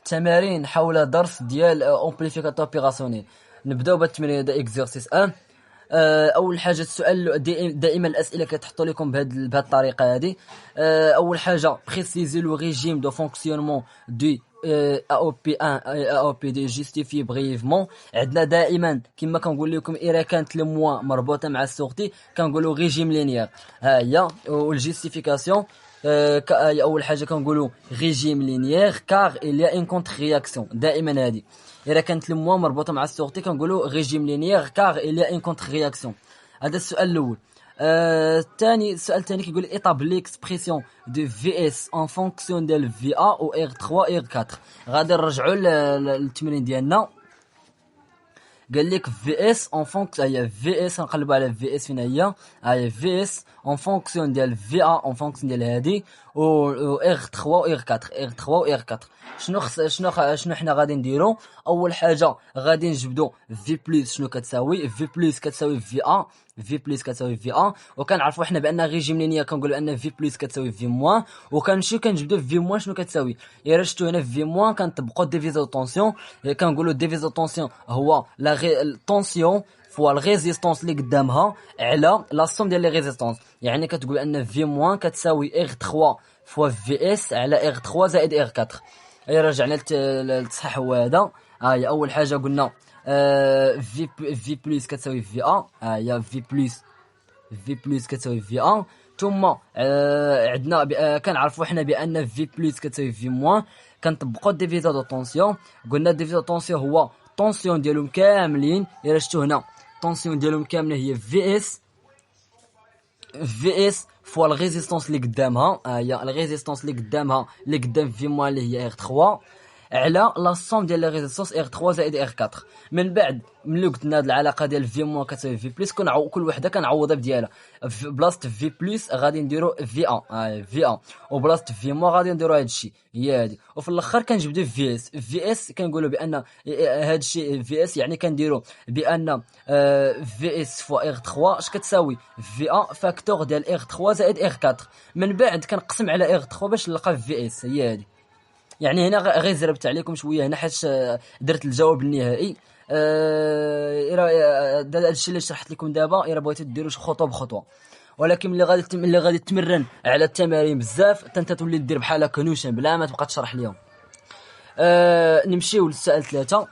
تمارين حول درس ديال امبليفيكاتور بيغاسيونيل. نبداو بالتمرين هذا اكزرسيس 1. اول حاجه السؤال دائما الاسئله كتحطوا لكم بهذه الطريقه هذه. اول حاجه بريسيزي لو ريجيم دو فونكسيونمون دو AOP1 AOP2 جوستيفي بريفمون. عندنا دائما كما كنقول لكم الا كانت الموا مربوطه مع السورتي كنقولوا ريجيم لينيير. ها هي والجوستيفيكاسيون. اول حاجه كنقولوا ريجيم لينيير كار إليا ان كونتر رياكسيون. دائما هذه الا كانت الموا مربوطه مع السورتي كنقولوا ريجيم لينيير كار إليا ان كونتر رياكسيون. هذا السؤال الاول. السؤال الثاني كيقول ايطابلي اكسبريسيون دو في اس ان فونكسيون ديال في ا و ار 3 ار 4. غادي نرجعوا للتمرين ديالنا. قال لك في اس اون فونكسيون، هي في اس نقلبوا على في اس فين هي في اس اون فونكسيون ديال في ا اون فونكسيون ديال هادي و ار 3 و ار 4 ار 3 و ار 4. شنو حنا غادي نديرو؟ اول حاجه غادي نجبدو في بلس شنو كتساوي، في بلس كتساوي في ا، في بلس كتساوي في ا، وكنعرفوا حنا بان ريجيم لينيير كنقولوا ان في بلس كتساوي في موان، وكنمشيو كنجبدو في موان شنو كتساوي. الا شفتو هنا في موان كنطبقوا ديفيزو طونسيون. كنقولوا ديفيزو طونسيون هو لا طونسيون فوا الريزيستونس اللي قدامها على لا سوم ديال لي ريزيستونس. يعني كتقول ان في موان كتساوي ار 3 فوا في اس على ار 3 زائد ار 4. اي رجعنا للتصحيح هو هذا. هي اول حاجه قلنا في بلس كتساوي في ا. هي في بلس كتساوي في ا. ثم عندنا كنعرفوا حنا بان في بلس كتساوي في موان. كنطبقوا ديفيزا دو طونسيون. قلنا ديفيزا دو طونسيون هو طونسيون ديالهم كاملين. الا شفتوا هنا طونسيون ديالهم كامله هي في اس فوا الريزيستونس اللي قدامها. هي الريزيستونس اللي قدامها اللي قدام في موان اللي هي ار 3 على لا سوم ديال لي ريزيستونس ار 3 زائد ار 4. من بعد ملي قلنا هاد العلاقه ديال في موان كتساوي في بلس كل وحده كنعوضها بديالها. في بلاصه في بلس غادي نديرو في ا، في ا، وبلاصه في موان غادي نديرو هادشي هي هادي، وفي الاخر كنجبدو في اس. في اس كنقولوا بان هادشي في اس يعني كنديرو بان في اس فوا ار 3 اش كتساوي في ا فاكتور ديال ار 3 زائد ار 4. من بعد كنقسم على ار 3 باش نلقى في اس هي هادي. يعني هنا غير زربت عليكم شويه هنا حيت درت الجواب النهائي. هذا الشيء اللي شرحت لكم دابا الا بغيتو ديروا خطوه بخطوه، ولكن اللي غادي تمرن على التمارين بزاف حتى تولي دير بحال هكا نوشن بلا ما تبقى تشرح ليهم. نمشيو للسؤال 3.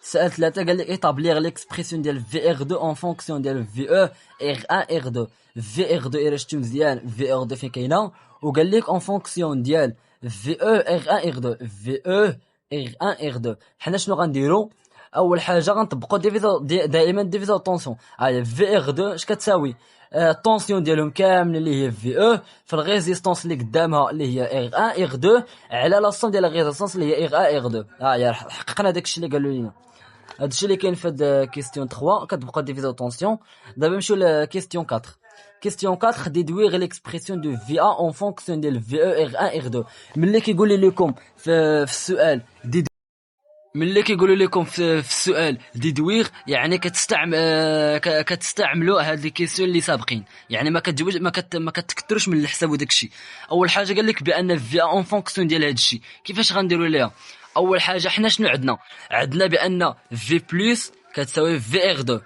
سؤال 3 قال لك ايطابليغ ليكسبريسيون ديال في ار 2 اون فونكسيون ديال في او ار 1 ار 2. في ار 2 الا شفتو مزيان في ار 2 فين كاينه، وقال لك اون فونكسيون ديال في او ار 1 ار 2. في او ار 1 ار 2 حنا شنو غنديرو؟ اول حاجه غنطبقوا ديفيزو دائما ديفيزو طونسيون. هاي في ار 2 اش كتساوي؟ الطونسيون ديالهم كامل اللي هي في او في الريزيستونس اللي قدامها اللي هي ار 1 ار 2 على لا سوم ديال الريزيستونس اللي هي ار 1 ار 2. هاي حققنا داكشي اللي قالوا لنا. هادشي اللي كاين في هاد كيستيون 3 كتبقى ديفيزو طونسيون. دابا نمشيو لكيستيون 4. كيستيون 4 ديدويغ ليكسبريسيون دو في ا اون فونكسيون ديال في او ار 1 ار 2. ملي كيقول لكم في السؤال ملي كيقولوا لكم في السؤال ديدويغ يعني كتستعملوا هاد لي كيسيون اللي سابقين. يعني ما كتجاوبوش ما كتكثروش من الحساب وداكشي. اول حاجه قال لك بان في اون فونكسيون ديال هادشي. كيفاش غنديروا ليها؟ اول حاجه حنا شنو عندنا بان في بلس كتساوي في ار 2.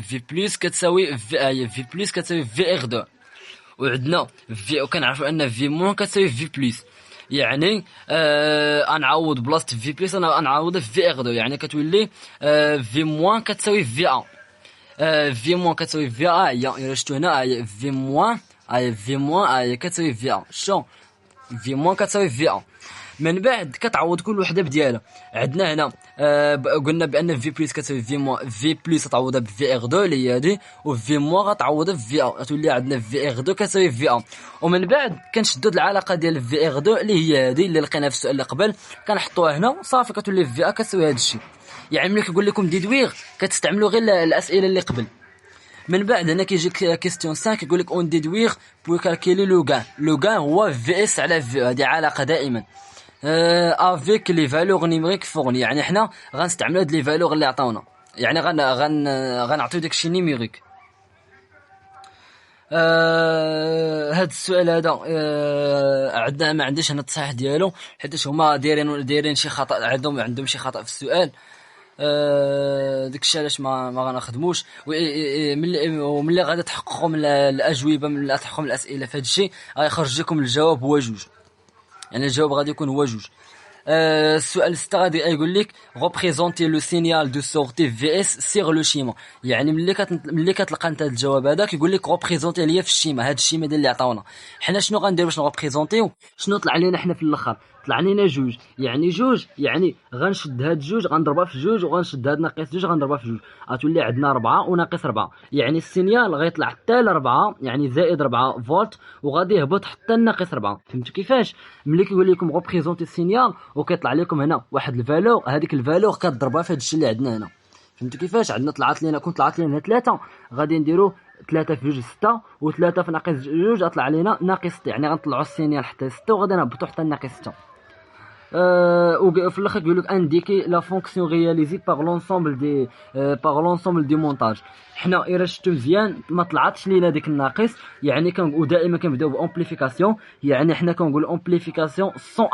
في بلس كتساوي في ار 2. وعندنا في وكنعرفوا ان في موان كتساوي في بلس. يعني غنعوض بلاصه في بلس انا غنعوض في ار 2 يعني كتولي في موان كتساوي في ا. في موان كتساوي في ا. هي شفتو هنا في موان هي كتساوي في ا. شو في موان كتساوي في ا. من بعد كتعوض كل وحده بديالها. عندنا هنا قلنا بان في بلس كتساوي في موان. في بلس تعوضها بفي ار 2 اللي هي هادي، وفي موان غتعوضها بفي ا. تولي عندنا في ار 2 كتساوي في ا. ومن بعد كنشدوا العلاقه ديال في ار 2 اللي هي هادي اللي لقيناها في السؤال اللي قبل كنحطوها هنا صافي كتولي في ا كتساوي هادشي. يعني ملي كيقول لكم ديدويغ كتستعملوا غير الاسئله اللي قبل. من بعد هنا كيجي كيستيون 5 كيقول لك اون ديدويغ بو كالكيلي لو غان هو في اس على في. هذه علاقه دائما افيك لي فالور نيميريك فورني. يعني حنا غنستعملوا هاد لي فالور اللي عطاونا، يعني غنعطيو داكشي نيميريك. هاد السؤال هذا عندنا ما عنديش انا التصحيح ديالو، حيت هما دايرين شي خطأ، عندهم شي خطأ في السؤال. داكشي علاش ما غنخدموش. وملي غادي تحققوا من الاجوبه، من تحققوا من الاسئله في هذا الشيء، غيخرج لكم الجواب هو جوج. يعني الجواب غادي يكون هو جوج. السؤال 6 غادي يقول لك représenter le signal de sortie VS sur le schéma. يعني ملي كتلقى انت الجواب هذاك يقول لك représenter ليا في الشيما، هذا الشيما ديال اللي عطاونا حنا شنو غنديروا باش نغوبريزونتيو. شنو طلع لينا حنا في الاخر؟ طلع لينا جوج. يعني غنشد هاد جوج غنضربها في جوج، وغنشد هاد ناقص جوج غنضربها في جوج، غتولي عندنا 4 وناقص 4. يعني السينيال غيطلع حتى ل 4، يعني زائد 4 فولت، وغادي يهبط حتى ناقص 4. فهمتوا كيفاش؟ ملي كيقول لكم غوبريزونتي السينيال وكيطلع لكم هنا واحد الفالور، هذيك الفالور كتضربها في هذا الشيء اللي عندنا هنا. فهمتوا كيفاش؟ عندنا طلعت لنا هنا 3، غادي نديرو 3 في جوج 6، و3 في ناقص جوج غطلع علينا ناقص 6. يعني غنطلعوا السينيال حتى 6 وغادي نهبطوا حتى ناقص 6. وفي الاخر يقول لك انديكي لا فونكسيون رياليزي باغ لونسومبل دي مونتاج. حنا الا شفتو مزيان ما طلعتش لينا ديك الناقص. يعني ودائما كنبداو بامبليفيكاسيون، يعني حنا كنقول امبليفيكاسيون سون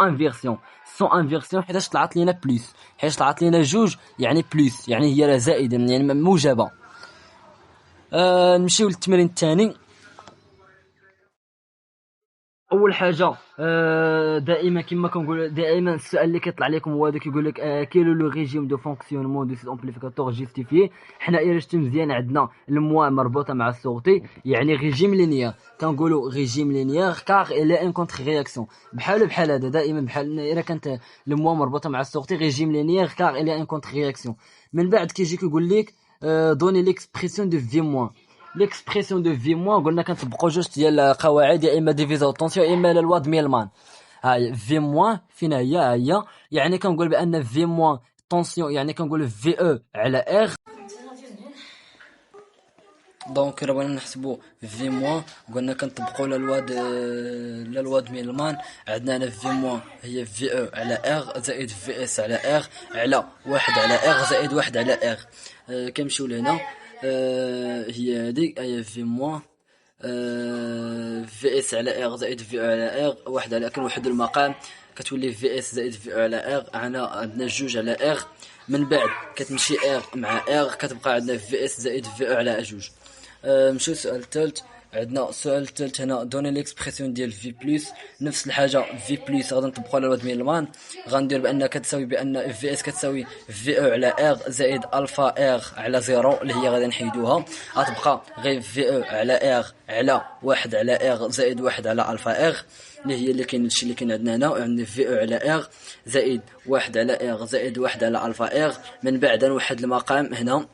انفيرسيون حيت طلعت لينا بلس، حيت طلعت لينا جوج يعني بلس، يعني هي زائده، يعني موجبه. نمشيو للتمرين الثاني. اول حاجه دائما كما كنقول، دائما السؤال اللي كيطلع لكم هو هذا، كيقول لك كيلو لو ريجيم دو فونكسيونمون دو سيت امبليفيكاتور جيستيفيي. حنا الا شفتو مزيان عندنا الموا مربوطه مع السورتي، يعني ريجيم لينيير. كنقولوا ريجيم لينيير كار الى ان كونتر رياكسيون. بحال هذا دائما بحال الا كانت الموا مربوطه مع السورتي، ريجيم لينيير كار الى ان كونتر رياكسيون. من بعد كيجي كيقول لك دوني ليكسبرسيون دو في موان. ليكسبرسيون دو في موان قلنا كنطبقوا جوج ديال القواعد، يا اما ديفيزا طونسيون يا اما لوا ميلمان. هاي في موان فين هي يعني كنقول بان في موان طونسيون، يعني كنقول في او على ار. دونك الا بغينا نحسبوا في موان قلنا كنطبقوا لا لوا ميلمان. عندنا هنا في موان هي في او على ار زائد في اس على ار على 1 على ار زائد 1 على ار. كنمشيو لهنا، هي هذه هي في موان في اس على ار زائد في او على ار، واحد على كنوحدوا المقام كتولي في اس زائد في او على ار. عندنا جوج على ار، من بعد كتمشي ار مع ار كتبقى عندنا في اس زائد في او على جوج. نمشيو للسؤال الثالث. عندنا السؤال الثالث هنا دوني ليكسبرسيون ديال في بلس. نفس الحاجه في بلس غادي نطبقوا على الواد ميلمان، غندير بان كتساوي بان في اس كتساوي في او على ار زائد الفا ار على 0 اللي هي غادي نحيدوها، غتبقى غير في او على ار على 1 على ار زائد 1 على الفا ار اللي هي اللي كاين الشيء اللي كاين عندنا هنا. عندنا في او على ار زائد 1 على ار زائد 1 على الفا ار. من بعد نوحد المقام هنا،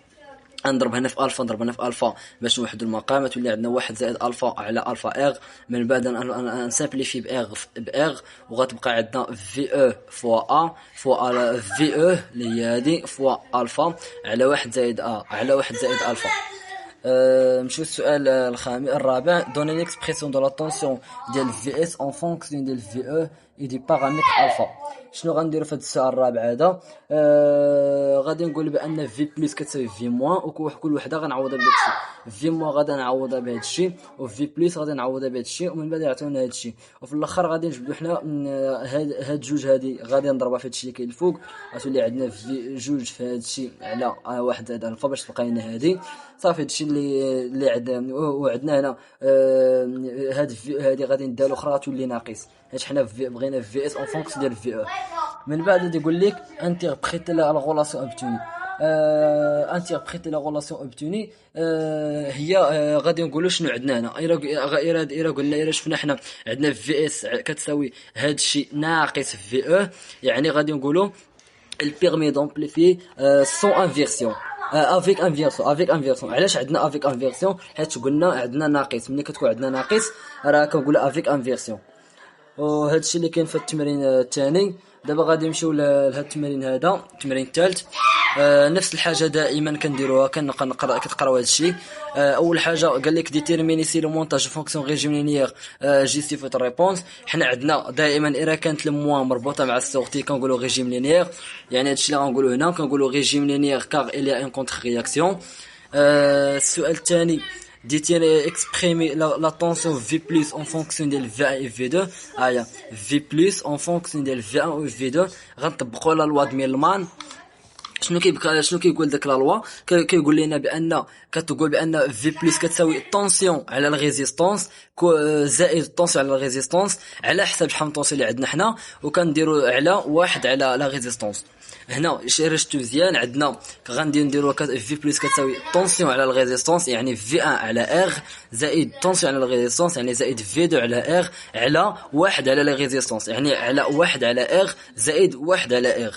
نضرب هنا في الفا، نضرب هنا في الفا باش نوحدوا المقام، تولي عندنا 1 زائد الفا على الفا ار. من بعد نسامبليفي بار وغتبقى عندنا في او فوا ا فوا في او اللي هي هذه فوا الفا على 1 زائد ا على 1 زائد الفا. نمشيو للسؤال الرابع. دوني ليكسبرسيون دو لا طونسيون ديال في اس اون فونكسيون ديال في او اي دي بارامتر الفا. شنو غنديروا في هذا السؤال الرابع هذا؟ غادي نقول بان في بلس كتساوي في موان، وكل وحده غنعوضها بهذا الشيء. في موان غادي نعوضها بهذا الشيء، وفي بلس غادي نعوضها بهذا الشيء، ومن بعد يعطيونا هذا الشيء. وفي الاخر غادي نجبدوا حنا هاد جوج هادي غادي نضربها في هذا الشيء اللي كاين الفوق، غتولي عندنا في جوج في هذا الشيء على 1 زائد الفا باش تبقى لنا هذه صافي. هادشي اللي عندنا. وعندنا هنا هذه غادي ندير الاخرى غتولي ناقص، حيت حنا بغينا في اس اون فونكسيون ديال في او. من بعد غادي يقول لك انتربريتي لا غولاسيون اوبتوني. انتربريتي لا غولاسيون اوبتوني هي غادي نقولوا شنو عندنا هنا. الا قلنا الا شفنا حنا عندنا في اس كتساوي هذا الشيء ناقص في او، يعني غادي نقولوا البيرمي دومبليفي سون انفيرسيون افيك انفيرسيون. علاش عندنا افيك انفيرسيون؟ حيت قلنا عندنا ناقص، ملي كتكون عندنا ناقص راه كنقولوا افيك انفيرسيون. وهذا الشيء اللي كاين في التمرين الثاني. دابا غادي نمشيو لهذا التمرين هذا، التمرين الثالث. نفس الحاجه دائما كنديروها، كتقراو هذا الشيء. اول حاجه قال لك ديتيرميني سي لو مونتاج فونكسيون ريجيم لينيير جيستيفي ريبونس. حنا عندنا دائما الا كانت الموا مربوطه مع السورتي كنقولوا ريجيم لينيير، يعني هذا الشيء اللي غنقولوا هنا كنقولوا ريجيم لينيير كار الي ان كونتر رياكسيون. السؤال الثاني ديتي اكسبريمي لا طونسيون في بلس اون فونكسيون ديال في 1 اي في 2. هيا في بلس اون فونكسيون ديال في 1 و في 2. غنطبقوا لا لوا د ميلمان. شنو كيقول داك لا لوا؟ كيقول لنا بان كتقول بان في بلس كتساوي طونسيون على الريزيستونس زائد طونسيون على الريزيستونس على حساب شحال من طونسيون اللي عندنا حنا، وكنديروا على واحد على لا ريزيستونس. هنا رشتو مزيان، عندنا غنديروا في بلس كتساوي طونسيون على الريزيستونس يعني في 1 على ار زائد طونسيون على الريزيستونس يعني زائد في 2 على ار على واحد على لا ريزيستونس يعني على واحد على ار زائد واحد على ار.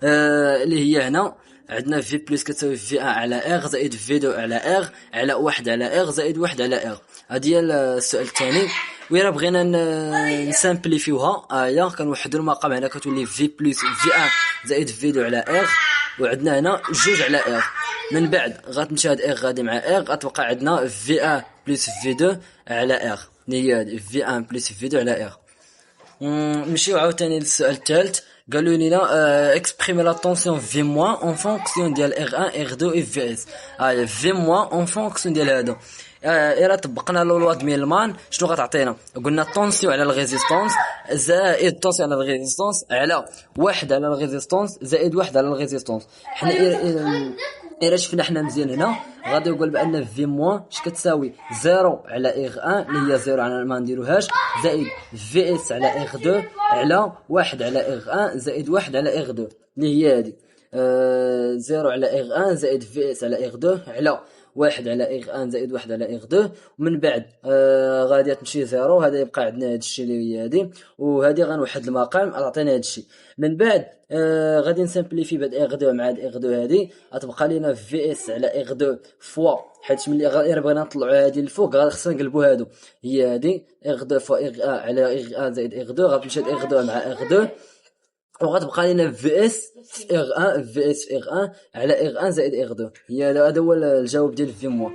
اللي هي هنا عندنا في بلس كتساوي في 1 على ار زائد في 2 على ار على واحد على ار زائد واحد على ار. هادي هي السؤال الثاني. وإلا بغينا نسامبليفيوها كنوحدوا المقام هنا كتولي في بلس في 1 زائد في 2 على ار، وعندنا هنا جوج على ار. من بعد غتمشي هاد ار غادي مع ار، غتبقى عندنا في 1 بلس في 2 على ار اللي هي في 1 بلس في 2 على ار. نمشيو عاوتاني للسؤال الثالث. قالوا لنا اكسبريمي لا طونسيون في موان اون فونكسيون ديال ار 1 ار 2 اي في اس. في موان اون فونكسيون ديال هادو. الا طبقنا لوا د ميلمان شنو غتعطينا؟ قلنا طونسيون على الريزيستونس زائد طونسيون على الريزيستونس على واحد على الريزيستونس زائد واحد على الريزيستونس. حنا الا شفنا حنا مزيان هنا غادي نقول بان في موان اش كتساوي 0 على ار 1 اللي هي 0 على ما نديروهاش زائد في اس على ار 2 على واحد على ار 1 زائد واحد على ار 2 اللي هي هادي 0 على ار 1 زائد في اس على ار 2 على واحد على ار 1 زائد واحد على ار 2. ومن بعد غادي تمشي زيرو، هذا يبقى عندنا هذا الشيء اللي هي هذه، وهذه غنوحد المقام غتعطينا هذا الشيء. من بعد غادي نسامبليفي بهاد ار 2 مع هاد ار 2 هذه غتبقى لينا في اس على ار 2 فوا، حيت ملي غير بغينا نطلعوا هذه للفوق خصنا نقلبوا هادو، هي هذه ار 2 فوا ار 1 على ار 1 زائد ار 2 غتمشي ار 2 مع ار 2 وغتبقى لنا في اس في ار 1 في اس في ار 1 على ار 1 زائد ار 2. هي هذا هو الجواب ديال في موا.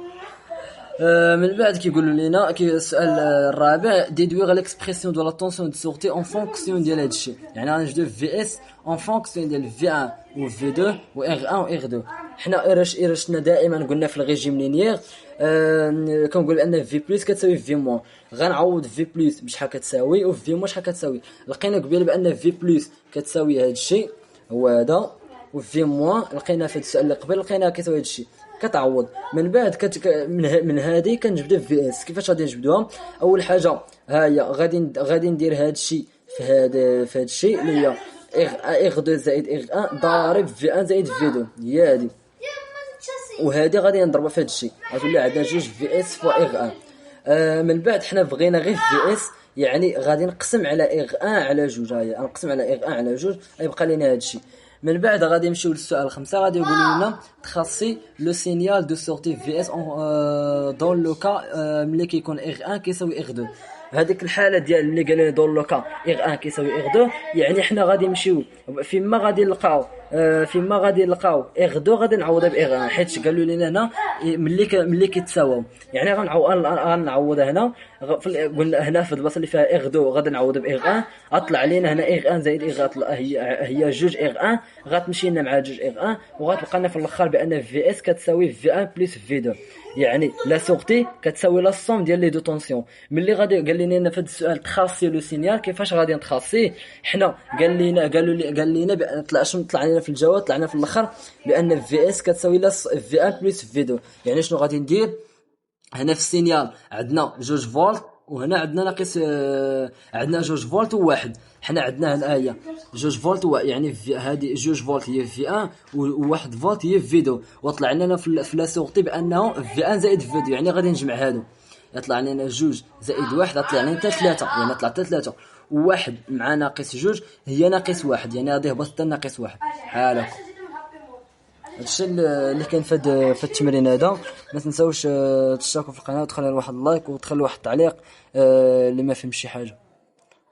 من بعد كيقولوا لنا السؤال الرابع ديدويغ ليكسبرسيون دو لا طونسيون دو سورتي اون فونكسيون ديال هذا الشيء، يعني غنجبدو في اس اون فونكسيون ديال في 1 و في 2 و ار 1 و ار 2. حنا إرشنا دائما قلنا في الريجيم لينيير كنقول ان في بلس كتساوي في موان، غنعوض في بلس بشحال كتساوي و في موان شحال كتساوي. لقينا قبيله بان في بلس كتساوي هذا الشيء هو هذا، و في موان لقينا في السؤال اللي قبل لقينا كتساوي هذا الشيء كتعوض. من بعد من هذه كنجبدو في اس. كيفاش غادي نجبدوها؟ اول حاجه ها هي غادي ندير هذا الشيء في هذا الشيء اللي هي ار 2 زائد ار 1 ضارب في 1 زائد في 2 هي هذه، وهذه غادي نضربها في هذا الشيء غتولي عندنا جوج في اس فوا ار 1. من بعد حنا بغينا غير في اس، يعني غادي نقسم على ار 1 على جوج، ها هي نقسم على ار 1 على جوج يبقى لنا هذا الشيء. من بعد غادي نمشيو للسؤال 5. غادي يقولوا لنا تراسي لو سينيال دو سورتي في اس دون لو كا ملي كيكون ار 1 كيساوي ار 2. هذيك الحاله ديال ملي قال لنا دون لو كا ار 1 كيساوي ار 2، يعني حنا غادي نمشيو فيما غادي نلقاو ار 2 غادي نعوضها ب ار 1، حيت قالوا لنا هنا ملي كيتساواو، يعني غنعوضها هنا. قلنا هنا في البلاصه اللي فيها ار 2 غادي نعوضها ب ار 1، غطلع لينا هنا ار 1 زائد ار 1 هي جوج ار 1 غتمشي لنا مع جوج ار 1، وغتبقى لنا في الاخر بان في اس كتساوي في 1 بلس في 2، يعني لا سورتي كتساوي لا سوم ديال لي دو طونسيون. ملي غادي قال لنا في هذا السؤال تخاصي لو سينيال، كيفاش غادي نتخاصيه؟ حنا قال لنا طلع لنا في الجواب، طلعنا في الاخر بان في اس كتساوي لا في 1 بلس في 2. يعني شنو غادي ندير هنا في السينيال؟ عندنا جوج فولت وهنا عندنا ناقص عندنا جوج فولت وواحد، حنا عندنا هنا هي جوج فولت يعني في هذه جوج فولت هي في 1 وواحد فولت هي في 2، وطلع لنا في لا سورتي بانه في 1 زائد في 2، يعني غادي نجمع هادو يطلع لنا جوج زائد واحد يطلع لنا حتى 3، يعني طلع حتى 3 وواحد مع ناقص جوج هي ناقص واحد، يعني غادي يهبط حتى ناقص واحد بحال هكا. هادشي اللي كان في التمرين هذا. ما تنساوش تشتركوا في القناه وتخليو واحد اللايك وتخليو واحد التعليق اللي ما فهمش شي حاجه.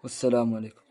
والسلام عليكم.